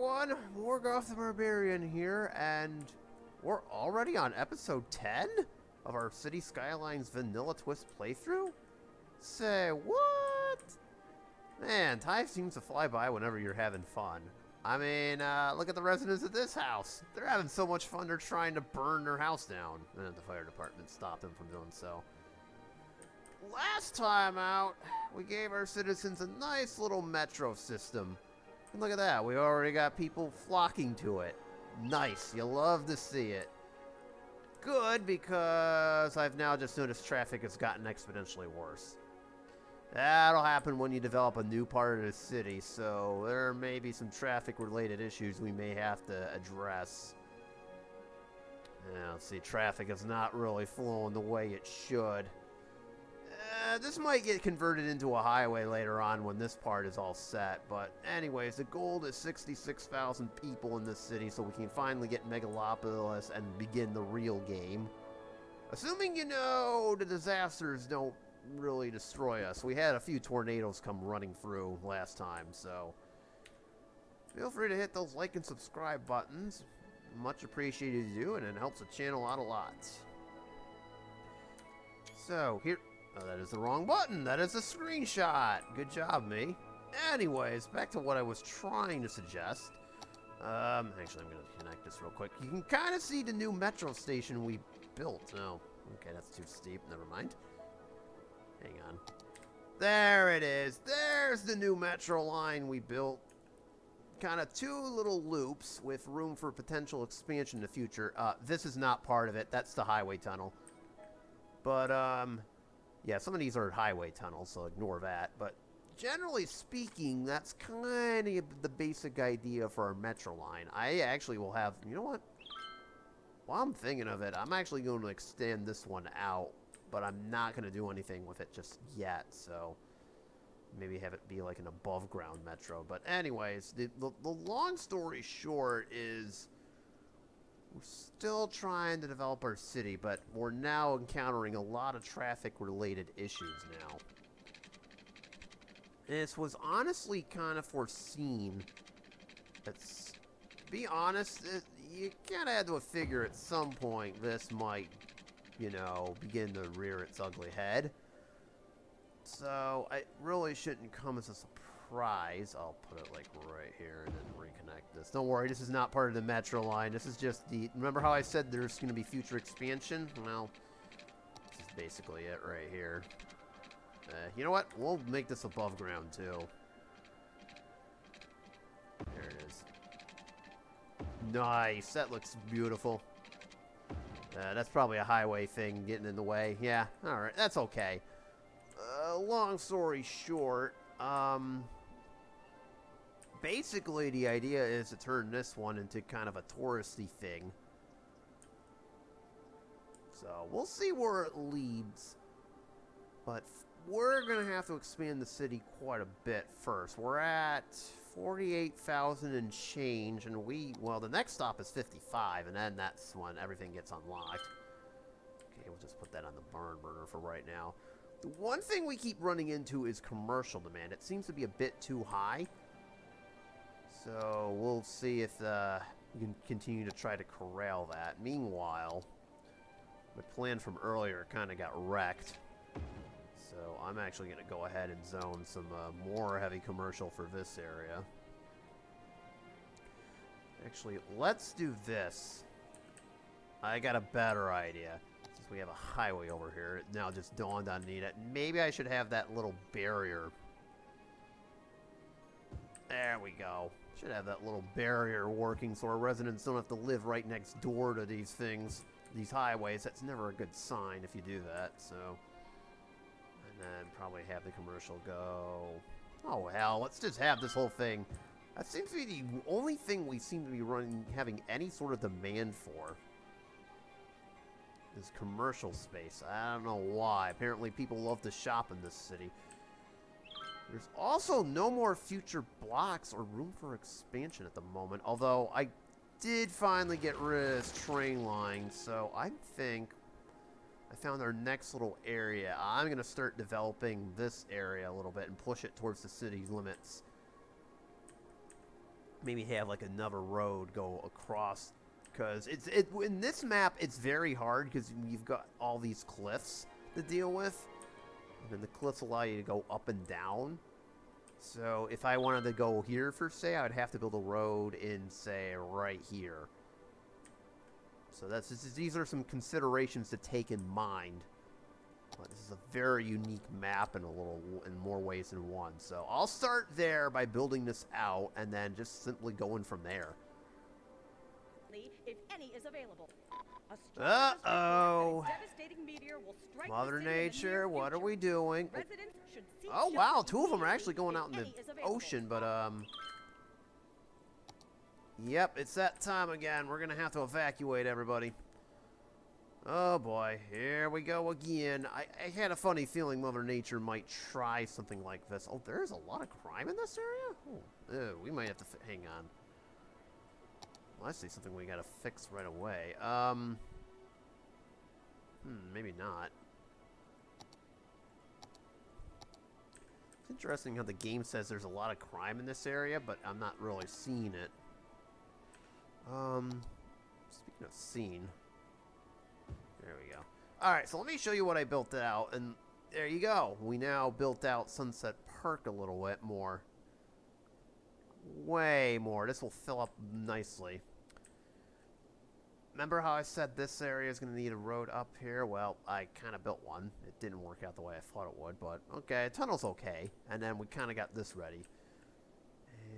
everyone, Morgoth the Barbarian here, and we're already on episode 10 of our City Skylines Vanilla Twist playthrough? Say, what? Man, time seems to fly by whenever you're having fun. I mean, look at the residents of this house. They're having so much fun they're trying to burn their house down. And the fire department stopped them from doing so. Last time out, we gave our citizens a nice little metro system. And look at that, we already got people flocking to it. Nice, you love to see it. Good, because I've now just noticed traffic has gotten exponentially worse. That'll happen when you develop a new part of the city, so there may be some traffic-related issues we may have to address. Now, let's see, traffic is not really flowing the way it should. This might get converted into a highway later on when this part is all set, but anyways, the goal is 66,000 people in this city so we can finally get Megalopolis and begin the real game. Assuming, the disasters don't really destroy us. We had a few tornadoes come running through last time, so feel free to hit those like and subscribe buttons. Much appreciated you do, and it helps the channel out a lot. So, here... Oh, that is the wrong button. That is a screenshot. Good job, me. Anyways, back to what I was trying to suggest. Actually, I'm going to connect this real quick. You can kind of see the new metro station we built. Oh, okay, that's too steep. Never mind. Hang on. There it is. There's the new metro line we built. Kind of two little loops with room for potential expansion in the future. This is not part of it. That's the highway tunnel. But, yeah, some of these are highway tunnels, so ignore that. But generally speaking, that's kind of the basic idea for our metro line. I actually will have... You know what? While I'm thinking of it, I'm actually going to extend this one out. But I'm not going to do anything with it just yet, so... Maybe have it be like an above-ground metro. But anyways, the long story short is... We're still trying to develop our city, but we're now encountering a lot of traffic-related issues now. This was honestly kind of foreseen. To be honest, you kind of had to figure at some point this might, begin to rear its ugly head. So, it really shouldn't come as a surprise. I'll put it, like, right here and then reconnect this. Don't worry, this is not part of the metro line. This is just the... Remember how I said there's going to be future expansion? Well, this is basically it right here. You know what? We'll make this above ground, too. There it is. Nice. That looks beautiful. That's probably a highway thing getting in the way. Yeah, alright. That's okay. Long story short, basically the idea is to turn this one into kind of a touristy thing. So, we'll see where it leads. But we're going to have to expand the city quite a bit first. We're at 48,000 and change, and well, the next stop is 55, and then that's when everything gets unlocked. Okay, we'll just put that on the barn burner for right now. The one thing we keep running into is commercial demand. It seems to be a bit too high. So we'll see if we can continue to try to corral that. Meanwhile, my plan from earlier kind of got wrecked. So I'm actually going to go ahead and zone some more heavy commercial for this area. Actually, let's do this. I got a better idea. We have a highway over here. It now just dawned on me that maybe I should have that little barrier. There we go. Should have that little barrier working so our residents don't have to live right next door to these things, these highways. That's never a good sign if you do that, so. And then probably have the commercial go. Oh, hell, let's just have this whole thing. That seems to be the only thing we seem to be having any sort of demand for. Is commercial space. I don't know why. Apparently people love to shop in this city. There's also no more future blocks or room for expansion at the moment, although I did finally get rid of this train line, so I think I found our next little area. I'm going to start developing this area a little bit and push it towards the city's limits. maybe have like another road go across, because in this map it's very hard because you've got all these cliffs to deal with, and the cliffs allow you to go up and down. So if I wanted to go here for say, I would have to build a road in say right here. So these are some considerations to take in mind. But this is a very unique map in more ways than one. So I'll start there by building this out, and then just simply going from there. If any is available. Uh-oh. Mother Nature, what are we doing? Oh, wow, 2 of them are actually going out in the ocean, but, Yep, it's that time again. We're gonna have to evacuate everybody. Oh, boy. Here we go again. I had a funny feeling Mother Nature might try something like this. Oh, there's a lot of crime in this area? Oh, we might have to... hang on. Well, I see something we gotta fix right away. Maybe not. It's interesting how the game says there's a lot of crime in this area, but I'm not really seeing it. Speaking of scene. There we go. Alright, so let me show you what I built out, and there you go. We now built out Sunset Park a little bit more. Way more. This will fill up nicely. Remember how I said this area is going to need a road up here? Well, I kind of built one. It didn't work out the way I thought it would, but okay, a tunnel's okay. And then we kind of got this ready.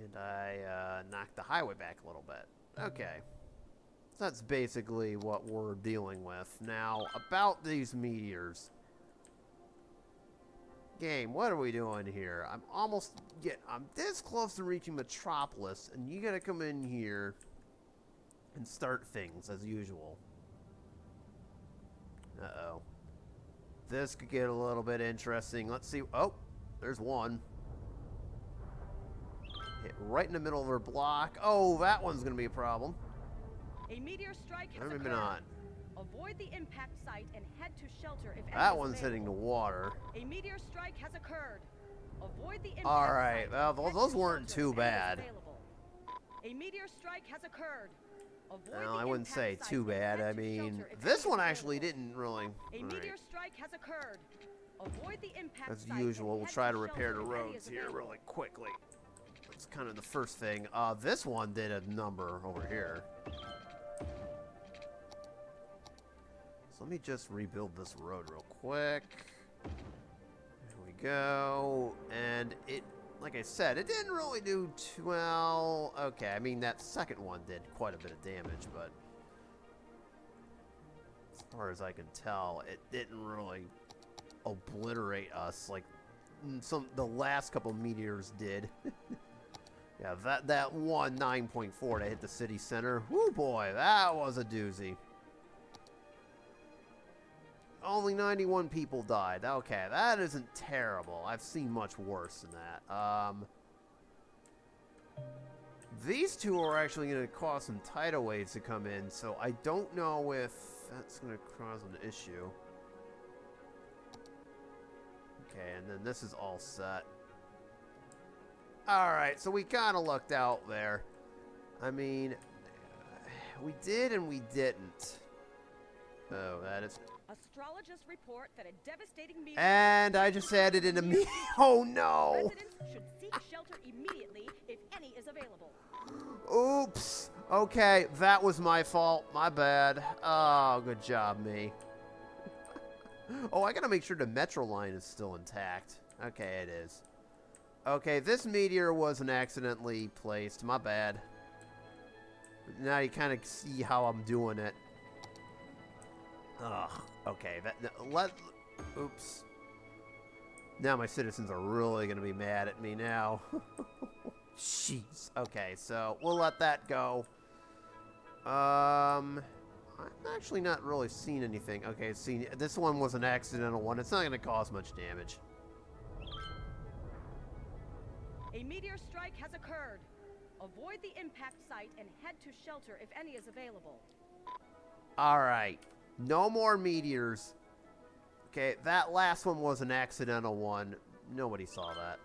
And I knocked the highway back a little bit. Okay. So that's basically what we're dealing with. Now, about these meteors. Game, what are we doing here? I'm this close to reaching Metropolis, and you gotta come in here and start things as usual. Uh-oh. This could get a little bit interesting. Let's see. Oh, there's one. Hit right in the middle of her block. Oh, that one's gonna be a problem. A meteor strike has occurred. On. Avoid the impact site and head to shelter if that one's hitting the water. A meteor strike has occurred. Avoid the impact All right. site. Well, those weren't too bad. A meteor strike has occurred. Well, I wouldn't say too bad. I mean, this one actually didn't really. A meteor strike has occurred. Avoid the impact as site. usual, we'll try to repair the roads here really quickly. That's kind of the first thing. This one did a number over here. So let me just rebuild this road real quick. There we go. And it, like I said, it didn't really do too well. Okay, I mean, that second one did quite a bit of damage, but as far as I can tell, it didn't really obliterate us like the last couple meteors did. Yeah, that one 9.4 that hit the city center. Whoo boy, that was a doozy. Only 91 people died. Okay, that isn't terrible. I've seen much worse than that. These two are actually going to cause some tidal waves to come in, so I don't know if that's going to cause an issue. Okay, and then this is all set. Alright, so we kind of lucked out there. I mean, we did and we didn't. Oh, that is... Astrologists report that a devastating meteor... And I just added in a me. Oh, no! Residents should seek shelter immediately if any is available. Oops. Okay, that was my fault. My bad. Oh, good job, me. Oh, I gotta make sure the metro line is still intact. Okay, it is. Okay, this meteor wasn't accidentally placed. My bad. Now you kind of see how I'm doing it. Ugh. Okay, oops. Now my citizens are really going to be mad at me now. Jeez. Okay, so we'll let that go. I'm actually not really seeing anything. Okay, see, this one was an accidental one. It's not going to cause much damage. A meteor strike has occurred. Avoid the impact site and head to shelter if any is available. All right. No more meteors. Okay, that last one was an accidental one. Nobody saw that.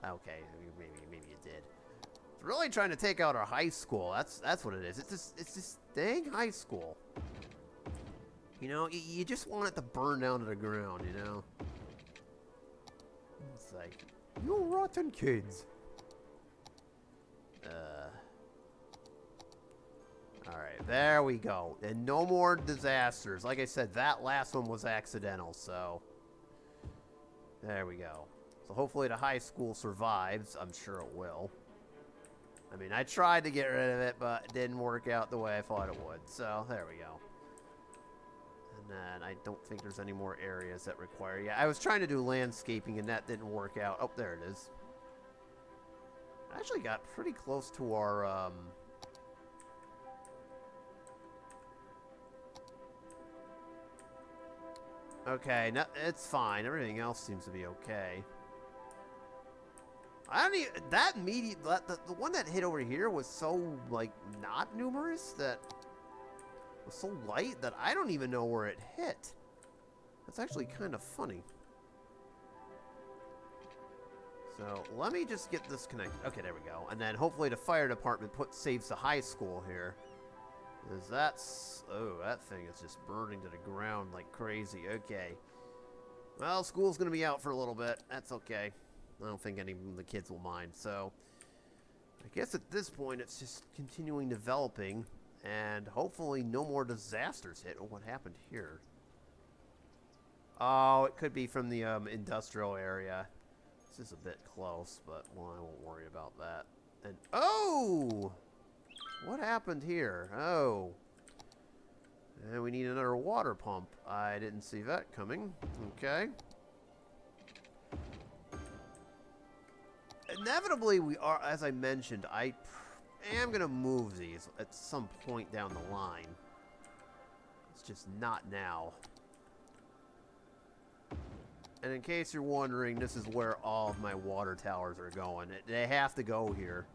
Okay, maybe you did. really trying to take out our high school. That's what it is. It's this dang high school. You know, you just want it to burn down to the ground, you know? It's like, you rotten kids. Alright, there we go. And no more disasters. Like I said, that last one was accidental, so... There we go. So hopefully the high school survives. I'm sure it will. I mean, I tried to get rid of it, but it didn't work out the way I thought it would. So, there we go. And then I don't think there's any more areas that require... Yeah, I was trying to do landscaping, and that didn't work out. Oh, there it is. I actually got pretty close to our... Okay, no, it's fine. Everything else seems to be okay. I don't even... That the one that hit over here was so, like, not numerous that... was so light that I don't even know where it hit. That's actually kind of funny. So, let me just get this connected. Okay, there we go. And then hopefully the fire department saves the high school here. Because that's... Oh, that thing is just burning to the ground like crazy. Okay. Well, school's going to be out for a little bit. That's okay. I don't think any of the kids will mind. So, I guess at this point it's just continuing developing. And hopefully no more disasters hit. Oh, what happened here? Oh, it could be from the industrial area. This is a bit close, but well, I won't worry about that. And oh! What happened here? Oh. And we need another water pump. I didn't see that coming. Okay. Inevitably, we are, as I mentioned, I am going to move these at some point down the line. It's just not now. And in case you're wondering, this is where all of my water towers are going. They have to go here.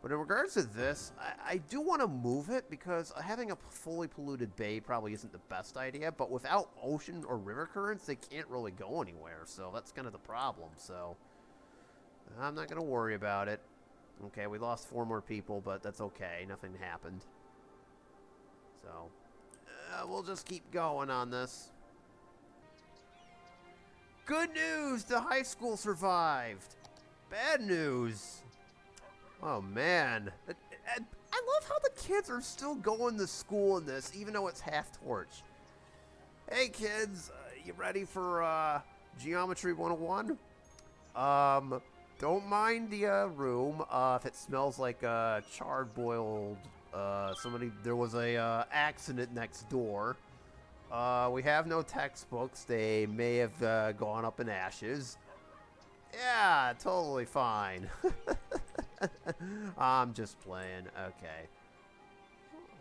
But in regards to this, I do want to move it because having a fully polluted bay probably isn't the best idea. But without ocean or river currents, they can't really go anywhere. So that's kind of the problem. So I'm not going to worry about it. Okay, we lost 4 more people, but that's okay. Nothing happened. So we'll just keep going on this. Good news! The high school survived. Bad news. Oh, man. I love how the kids are still going to school in this, even though it's half-torch. Hey, kids. You ready for Geometry 101? Don't mind the room if it smells like charred boiled... there was a accident next door. We have no textbooks. They may have gone up in ashes. Yeah, totally fine. I'm just playing. Okay.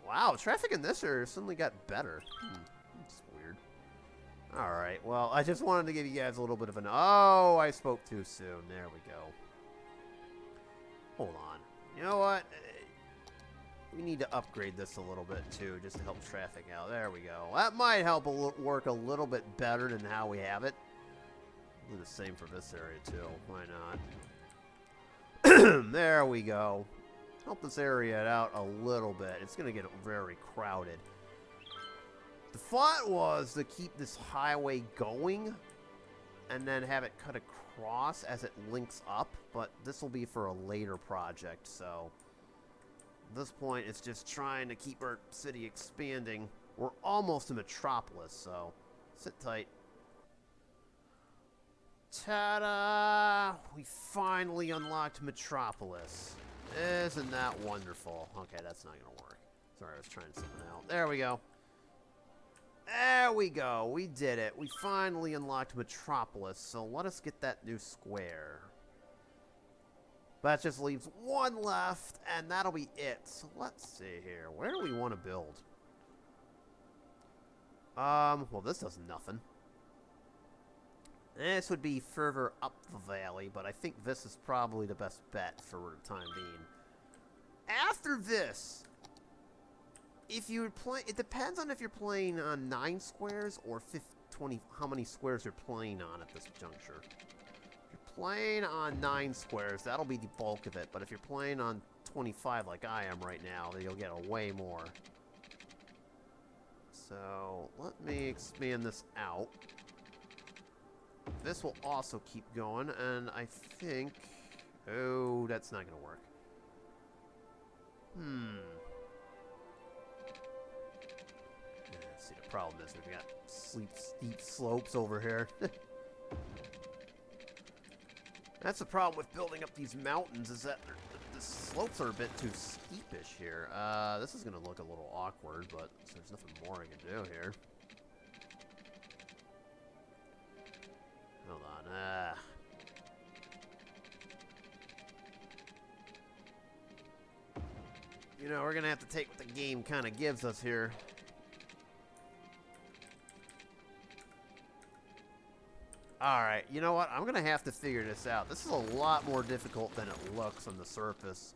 Wow, traffic in this area suddenly got better. That's weird. Alright, well, I just wanted to give you guys a little bit of an... Oh, I spoke too soon. There we go. Hold on. You know what? We need to upgrade this a little bit, too, just to help traffic out. There we go. That might help work a little bit better than how we have it. Do the same for this area, too. Why not? There we go. Help this area out a little bit. It's going to get very crowded. The thought was to keep this highway going and then have it cut across as it links up, but this will be for a later project, so at this point it's just trying to keep our city expanding. We're almost a metropolis, so sit tight. Ta-da! We finally unlocked Metropolis. Isn't that wonderful? Okay, that's not going to work. Sorry, I was trying something out. There we go. There we go. We did it. We finally unlocked Metropolis, so let us get that new square. That just leaves 1 left, and that'll be it. So let's see here. Where do we want to build? Well, this does nothing. This would be further up the valley, but I think this is probably the best bet for the time being. After this, if you're playing, it depends on if you're playing on 9 squares or 20, how many squares you're playing on at this juncture. If you're playing on 9 squares, that'll be the bulk of it, but if you're playing on 25 like I am right now, then you'll get a way more. So, let me expand this out. This will also keep going, and I think... Oh, that's not going to work. Let's see, the problem is we've got steep slopes over here. That's the problem with building up these mountains, is that the slopes are a bit too steepish here. This is going to look a little awkward, but there's nothing more I can do here. Hold on. You know, we're going to have to take what the game kind of gives us here. Alright, you know what? I'm going to have to figure this out. This is a lot more difficult than it looks on the surface.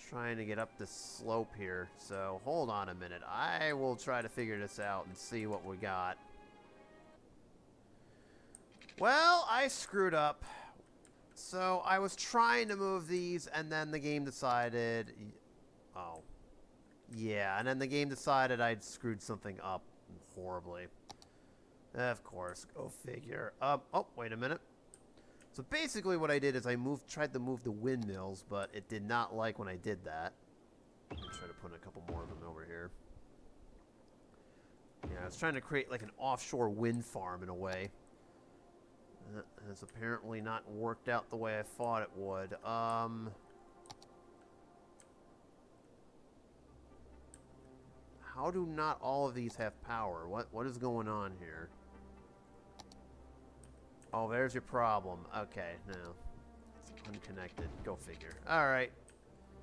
Trying to get up this slope here. So, hold on a minute. I will try to figure this out and see what we got. Well, I screwed up. So, I was trying to move these, and then the game decided... Oh. Yeah, and then the game decided I'd screwed something up horribly. Of course, go figure. Oh, wait a minute. So basically what I did is I tried to move the windmills, but it did not like when I did that. Let me try to put a couple more of them over here. Yeah, I was trying to create like an offshore wind farm in a way. It's apparently not worked out the way I thought it would. How do not all of these have power? What is going on here? Oh, there's your problem. Okay, no. It's unconnected. Go figure. Alright.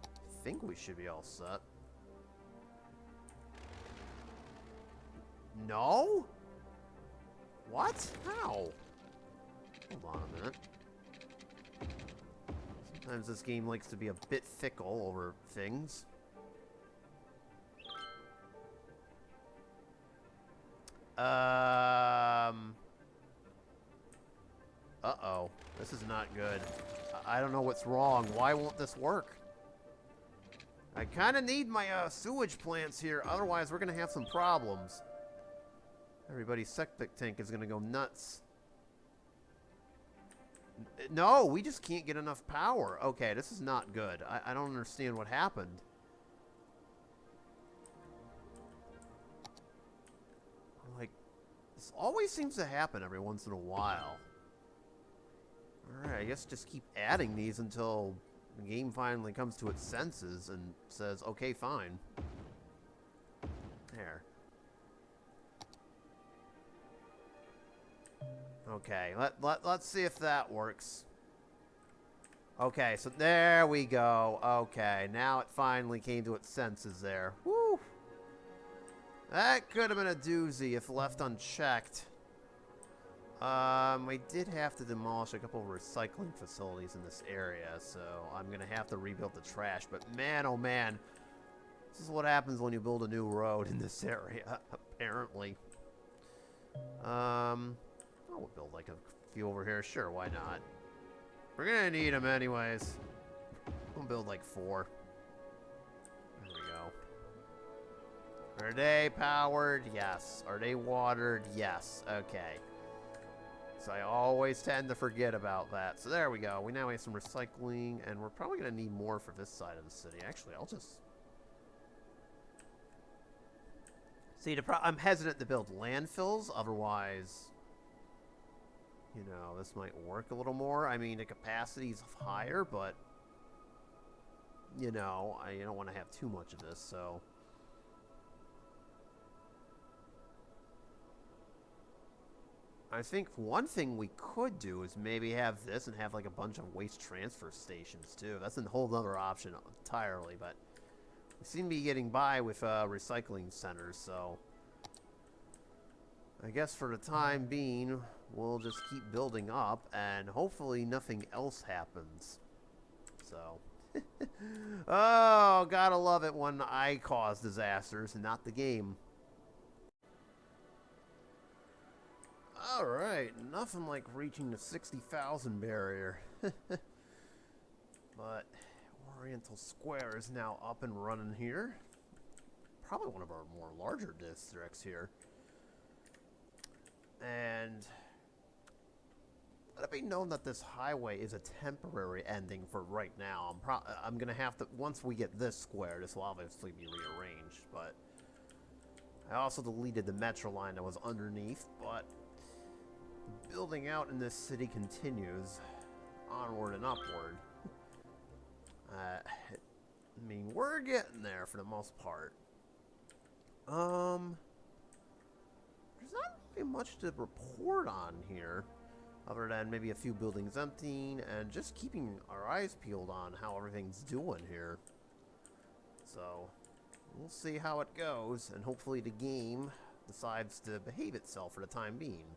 I think we should be all set. No? What? How? Hold on a minute. Sometimes this game likes to be a bit fickle over things. Uh-oh. This is not good. I don't know what's wrong. Why won't this work? I kind of need my sewage plants here. Otherwise, we're going to have some problems. Everybody's septic tank is going to go nuts. No, we just can't get enough power. Okay, this is not good. I don't understand what happened. Like, this always seems to happen every once in a while. Alright, I guess just keep adding these until the game finally comes to its senses and says, okay, fine. There. Okay, let's see if that works. Okay, so there we go. Okay, now it finally came to its senses there. Woo! That could have been a doozy if left unchecked. We did have to demolish a couple of recycling facilities in this area, so I'm going to have to rebuild the trash. But man, oh man, this is what happens when you build a new road in this area, apparently. We'll build like a few over here. Sure, why not? We're going to need them anyways. We'll build like 4. There we go. Are they powered? Yes. Are they watered? Yes. Okay. So I always tend to forget about that. So there we go. We now have some recycling, and we're probably going to need more for this side of the city. Actually, I'll just... See, I'm hesitant to build landfills, otherwise, you know, this might work a little more. I mean, the capacity's higher, but, you know, I don't want to have too much of this, so... I think one thing we could do is maybe have this and have like a bunch of waste transfer stations too. That's a whole other option entirely, but we seem to be getting by with recycling centers, so I guess for the time being, we'll just keep building up and hopefully nothing else happens. So, oh, gotta love it when I cause disasters and not the game. Alright, nothing like reaching the 60,000 barrier. But we're Oriental Square is now up and running here. Probably one of our more larger districts here. And let it be known that this highway is a temporary ending for right now. I'm gonna have to, once we get this square, this will obviously be rearranged, but I also deleted the metro line that was underneath, but building out in this city continues onward and upward. I mean, we're getting there for the most part. There's not really much to report on here, other than maybe a few buildings emptying and just keeping our eyes peeled on how everything's doing here. So, we'll see how it goes, and hopefully the game decides to behave itself for the time being.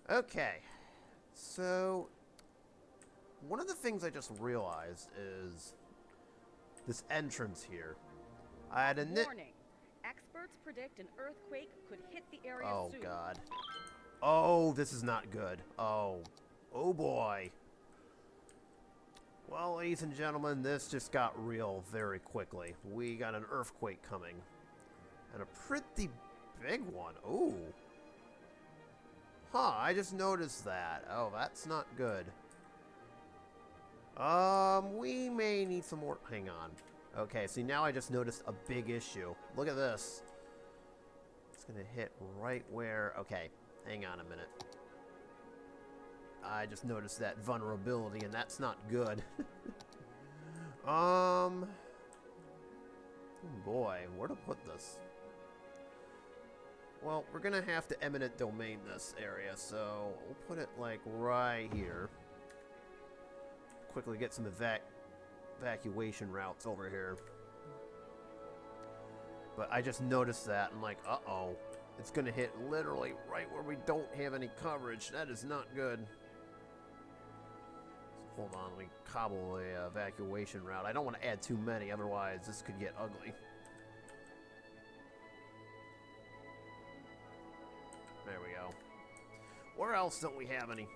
Okay, so one of the things I just realized is this entrance here. I had a warning. Experts predict an earthquake could hit the area soon. Oh god. Oh, this is not good. Oh boy. Well, ladies and gentlemen, this just got real very quickly. We got an earthquake coming. And a pretty big one. Ooh. Huh, I just noticed that. Oh, that's not good. We may need some more. Hang on. Okay, see, now I just noticed a big issue. Look at this. It's gonna hit right where... Okay, hang on a minute. I just noticed that vulnerability, and that's not good. Boy, where to put this? Well, we're gonna have to eminent domain this area, so we'll put it, like, right here. Quickly get some evacuation routes over here. But I just noticed that, and like, uh-oh. It's gonna hit literally right where we don't have any coverage. That is not good. So hold on, let me cobble a evacuation route. I don't want to add too many, otherwise this could get ugly. There we go. Where else don't we have any?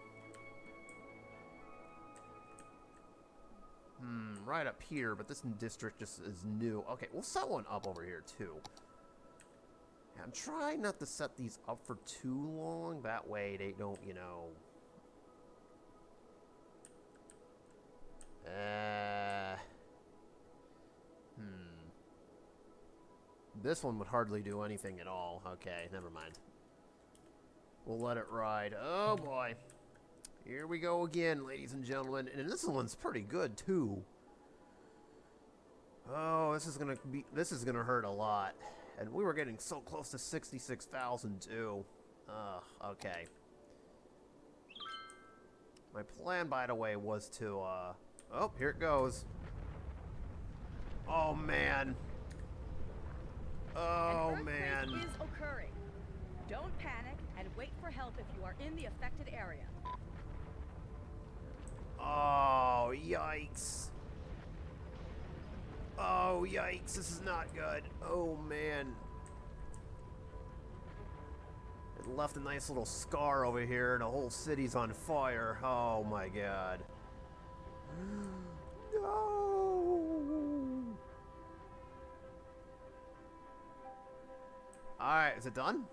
Right up here, but this district just is new. Okay, we'll set one up over here, too. I'm trying not to set these up for too long. That way they don't, you know... This one would hardly do anything at all. Okay, never mind. We'll let it ride. Oh, boy. Here we go again, ladies and gentlemen. And this one's pretty good, too. Oh, this is gonna hurt a lot. And we were getting so close to 66,000, too. Ugh, okay. My plan, by the way, was to, oh, here it goes. Oh, man. Oh, man. An earthquake is occurring. Don't panic and wait for help if you are in the affected area. Oh, yikes. Oh, yikes. This is not good. Oh, man. It left a nice little scar over here, and the whole city's on fire. Oh, my God. No! Alright, is it done?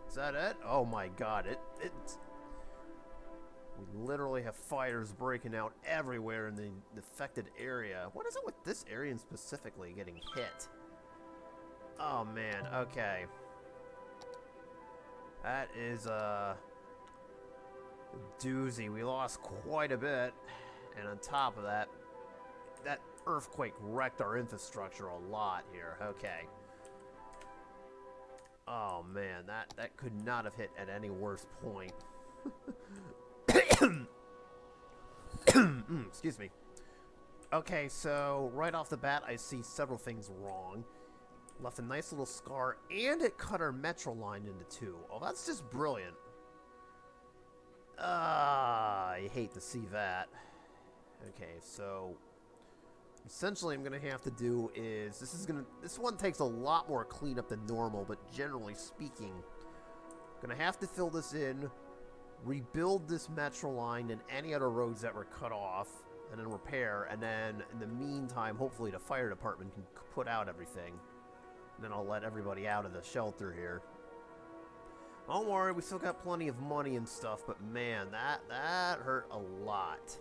Is that it? Oh, my God. It's... We literally have fires breaking out everywhere in the affected area. What is it with this area specifically getting hit? Oh, man. Okay. That is a doozy. We lost quite a bit. And on top of that, that earthquake wrecked our infrastructure a lot here. Okay. Oh, man. That could not have hit at any worse point. Excuse me. Okay, so right off the bat, I see several things wrong. Left a nice little scar, and it cut our metro line into two. Oh, that's just brilliant. I hate to see that. Okay, so essentially I'm gonna have to do is this one takes a lot more cleanup than normal, but generally speaking, gonna have to fill this in rebuild this metro line and any other roads that were cut off, and then repair, and then in the meantime, hopefully the fire department can put out everything. And then I'll let everybody out of the shelter here. Don't worry, we still got plenty of money and stuff, but man, that hurt a lot.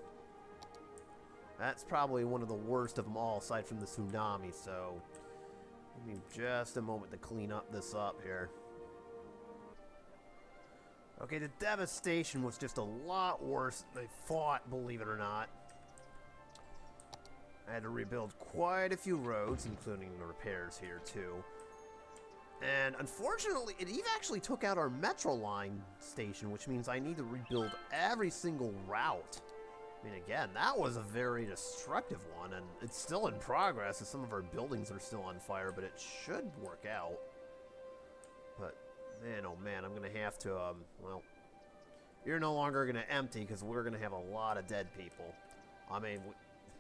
That's probably one of the worst of them all, aside from the tsunami, so give me just a moment to clean this up here. Okay, the devastation was just a lot worse than I thought, believe it or not. I had to rebuild quite a few roads, including the repairs here, too. And unfortunately, it even actually took out our metro line station, which means I need to rebuild every single route. I mean, again, that was a very destructive one, and it's still in progress, as some of our buildings are still on fire, but it should work out. But, man, oh man, I'm going to have to, well, you're no longer going to empty, because we're going to have a lot of dead people. I mean,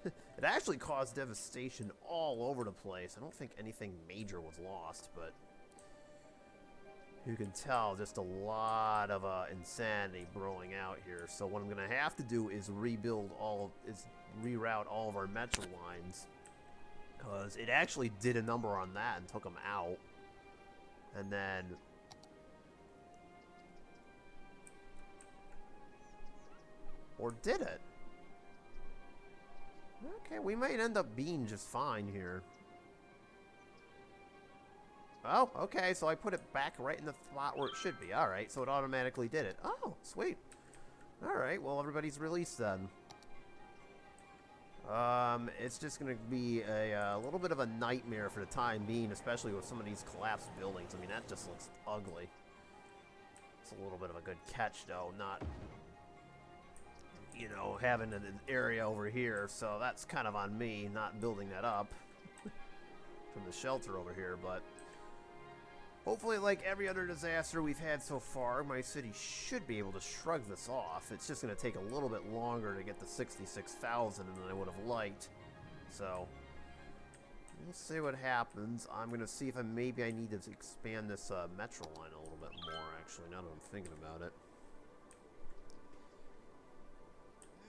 it actually caused devastation all over the place. I don't think anything major was lost, but you can tell just a lot of insanity brewing out here. So what I'm going to have to do is reroute all of our metro lines, because it actually did a number on that and took them out. And then or did it? Okay, we might end up being just fine here. Oh, okay, so I put it back right in the spot where it should be. Alright, so it automatically did it. Oh, sweet. Alright, well, everybody's released then. It's just going to be a little bit of a nightmare for the time being, especially with some of these collapsed buildings. I mean, that just looks ugly. It's a little bit of a good catch, though, not, you know, having an area over here, so that's kind of on me, not building that up from the shelter over here, but hopefully, like every other disaster we've had so far, my city should be able to shrug this off. It's just going to take a little bit longer to get to 66,000 than I would have liked. So, we'll see what happens. I'm going to see if maybe I need to expand this metro line a little bit more, actually, now that I'm thinking about it.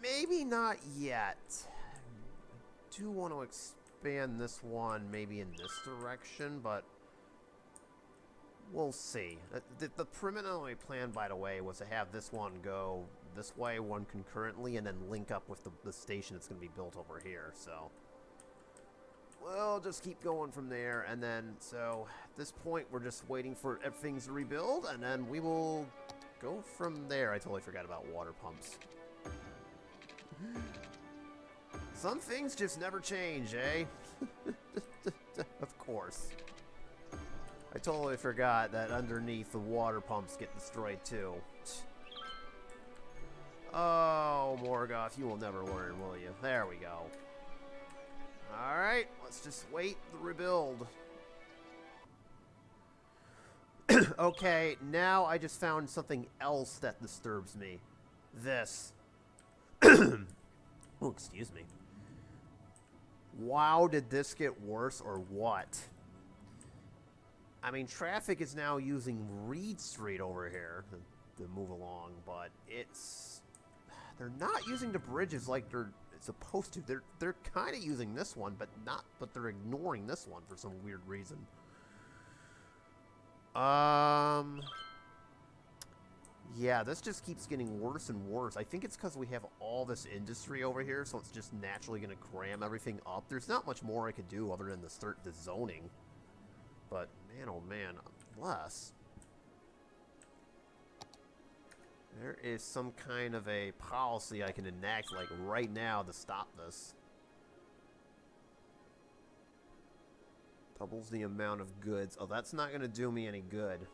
Maybe not yet. I do want to expand this one maybe in this direction, but we'll see. The preliminary plan, by the way, was to have this one go this way, one concurrently, and then link up with the station that's going to be built over here. So we'll just keep going from there, and then, so at this point, we're just waiting for everything to rebuild, and then we will go from there. I totally forgot about water pumps. Some things just never change, eh? Of course. I totally forgot that underneath the water pumps get destroyed too. Oh, Morgoth, you will never learn, will you? There we go. Alright, let's just wait the rebuild. Okay, now I just found something else that disturbs me. This. Oh, excuse me. Wow, did this get worse or what? I mean, traffic is now using Reed Street over here to move along, but they're not using the bridges like they're supposed to. They're kind of using this one, but they're ignoring this one for some weird reason. Yeah, this just keeps getting worse and worse. I think it's because we have all this industry over here, so it's just naturally going to cram everything up. There's not much more I could do other than the zoning. But, man, oh man, unless there is some kind of a policy I can enact, like, right now to stop this. Doubles the amount of goods. Oh, that's not going to do me any good.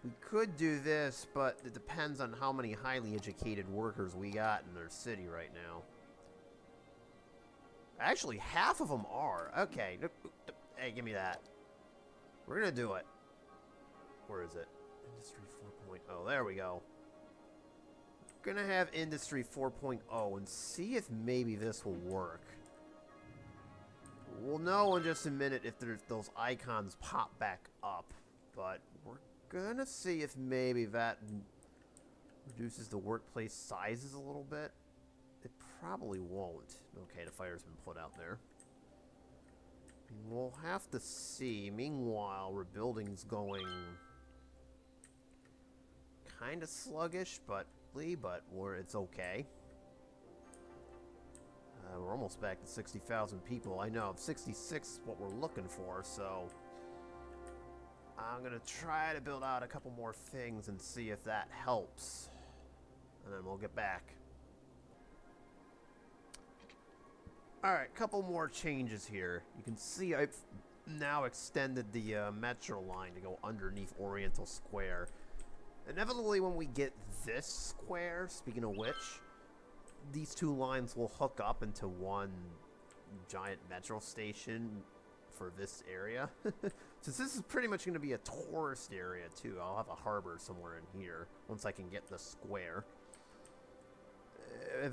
We could do this, but it depends on how many highly educated workers we got in their city right now. Actually, half of them are. Okay. Hey, give me that. We're gonna do it. Where is it? Industry 4.0. There we go. gonna have Industry 4.0 and see if maybe this will work. We'll know in just a minute if those icons pop back up, but we're gonna see if maybe that reduces the workplace sizes a little bit. It probably won't. Okay, the fire's been put out there. We'll have to see. Meanwhile, rebuilding's going kind of sluggish, but it's okay. We're almost back to 60,000 people. I know, 66 is what we're looking for, so I'm gonna try to build out a couple more things and see if that helps. And then we'll get back. Alright, couple more changes here. You can see I've now extended the metro line to go underneath Oriental Square. Inevitably, when we get this square, speaking of which, these two lines will hook up into one giant metro station for this area. Since this is pretty much going to be a tourist area, too, I'll have a harbor somewhere in here once I can get the square.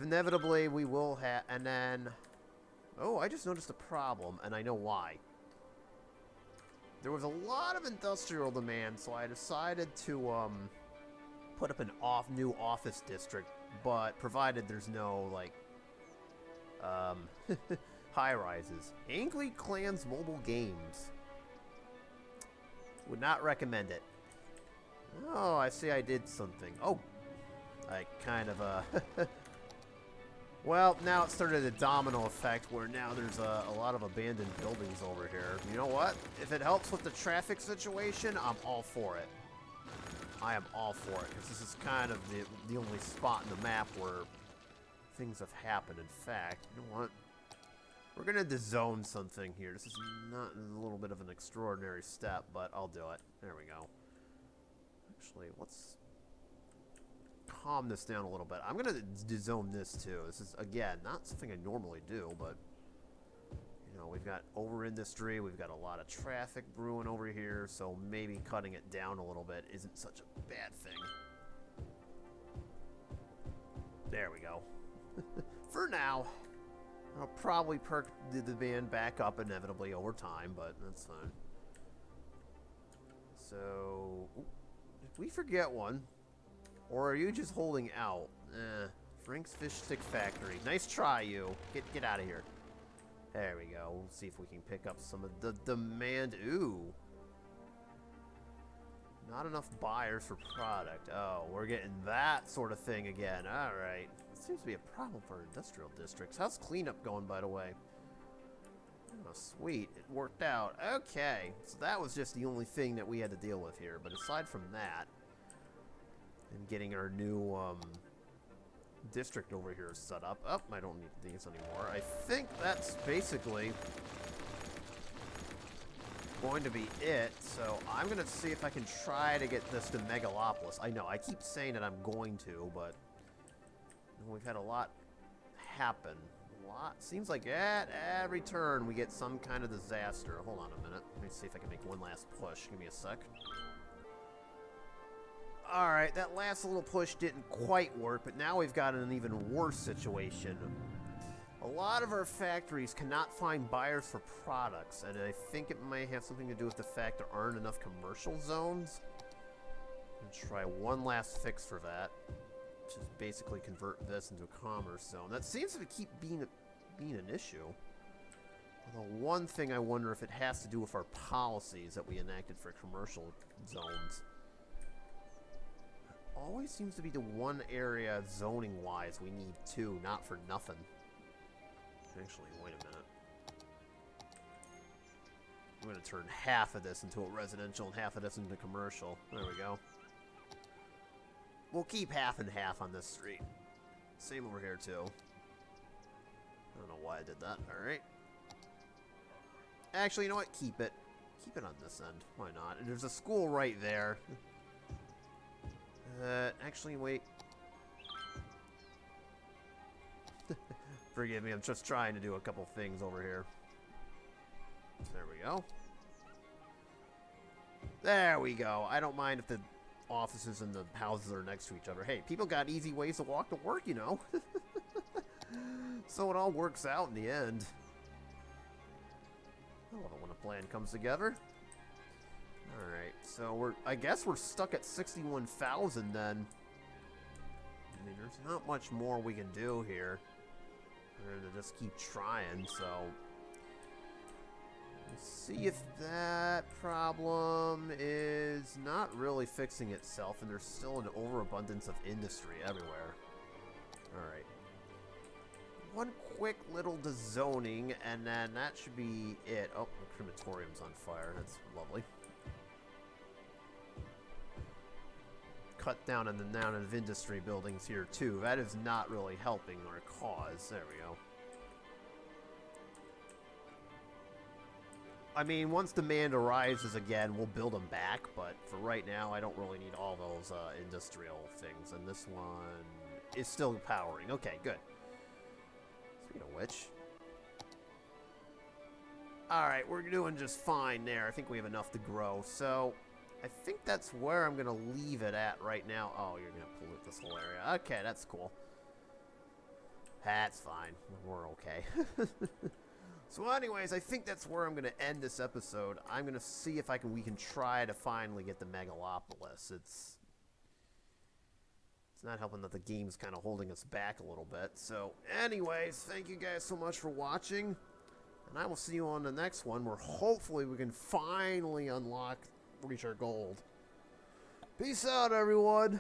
Inevitably, we will have... And then... Oh, I just noticed a problem, and I know why. There was a lot of industrial demand, so I decided to put up an new office district, but provided there's no, like, high-rises. Angry Clans Mobile Games. Would not recommend it. Oh, I see I did something. Oh, I kind of, well, now it started a domino effect where now there's a lot of abandoned buildings over here. You know what? If it helps with the traffic situation, I'm all for it. I am all for it, because this is kind of the only spot in the map where things have happened. In fact, you know what? We're going to dezone something here. This is not a little bit of an extraordinary step, but I'll do it. There we go. Actually, let's calm this down a little bit. I'm going to dezone this too. This is, again, not something I normally do, but, you know, we've got over-industry, we've got a lot of traffic brewing over here, so maybe cutting it down a little bit isn't such a bad thing. There we go. For now. I'll probably perk the band back up inevitably over time, but that's fine. So, did we forget one? Or are you just holding out? Frank's Fish Stick Factory. Nice try, you. Get out of here. There we go. We'll see if we can pick up some of the demand. Ooh. Not enough buyers for product. Oh, we're getting that sort of thing again. Alright. Seems to be a problem for industrial districts. How's cleanup going, by the way? Oh, sweet. It worked out. Okay. So that was just the only thing that we had to deal with here. But aside from that, and getting our new district over here set up. Oh, I don't need these anymore. I think that's basically going to be it. So I'm going to see if I can try to get this to Megalopolis. I know, I keep saying that I'm going to, but we've had a lot happen. Seems like at every turn we get some kind of disaster. Hold on a minute. Let me see if I can make one last push. Give me a sec. Alright, that last little push didn't quite work, but now we've got an even worse situation. A lot of our factories cannot find buyers for products, and I think it might have something to do with the fact there aren't enough commercial zones. I'll try one last fix for that, which is basically convert this into a commerce zone. That seems to keep being an issue. Although one thing I wonder if it has to do with our policies that we enacted for commercial zones. It always seems to be the one area zoning-wise we need two, not for nothing. Actually, wait a minute. I'm going to turn half of this into a residential and half of this into commercial. There we go. We'll keep half and half on this street. Same over here, too. I don't know why I did that. Alright. Actually, you know what? Keep it. Keep it on this end. Why not? And there's a school right there. Actually, wait. Forgive me, I'm just trying to do a couple things over here. There we go. There we go. I don't mind if the offices and the houses are next to each other. Hey, people got easy ways to walk to work, you know. So it all works out in the end. I love it when a plan comes together. Alright, so I guess we're stuck at 61,000 then. I mean, there's not much more we can do here. We're gonna just keep trying, so... Let's see if that problem is not really fixing itself, and there's still an overabundance of industry everywhere. Alright. One quick little dezoning, and then that should be it. Oh, the crematorium's on fire. That's lovely. Cut down on the amount of industry buildings here, too. That is not really helping our cause. There we go. I mean, once demand arises again, we'll build them back, but for right now, I don't really need all those industrial things. And this one is still powering. Okay, good. Speaking of which... Alright, we're doing just fine there. I think we have enough to grow, so... I think that's where I'm going to leave it at right now. Oh, you're going to pollute this whole area. Okay, that's cool. That's fine. We're okay. So anyways, I think that's where I'm going to end this episode. I'm going to see if we can try to finally get the Megalopolis. It's not helping that the game's kind of holding us back a little bit. So anyways, thank you guys so much for watching. And I will see you on the next one where hopefully we can finally reach our gold. Peace out, everyone.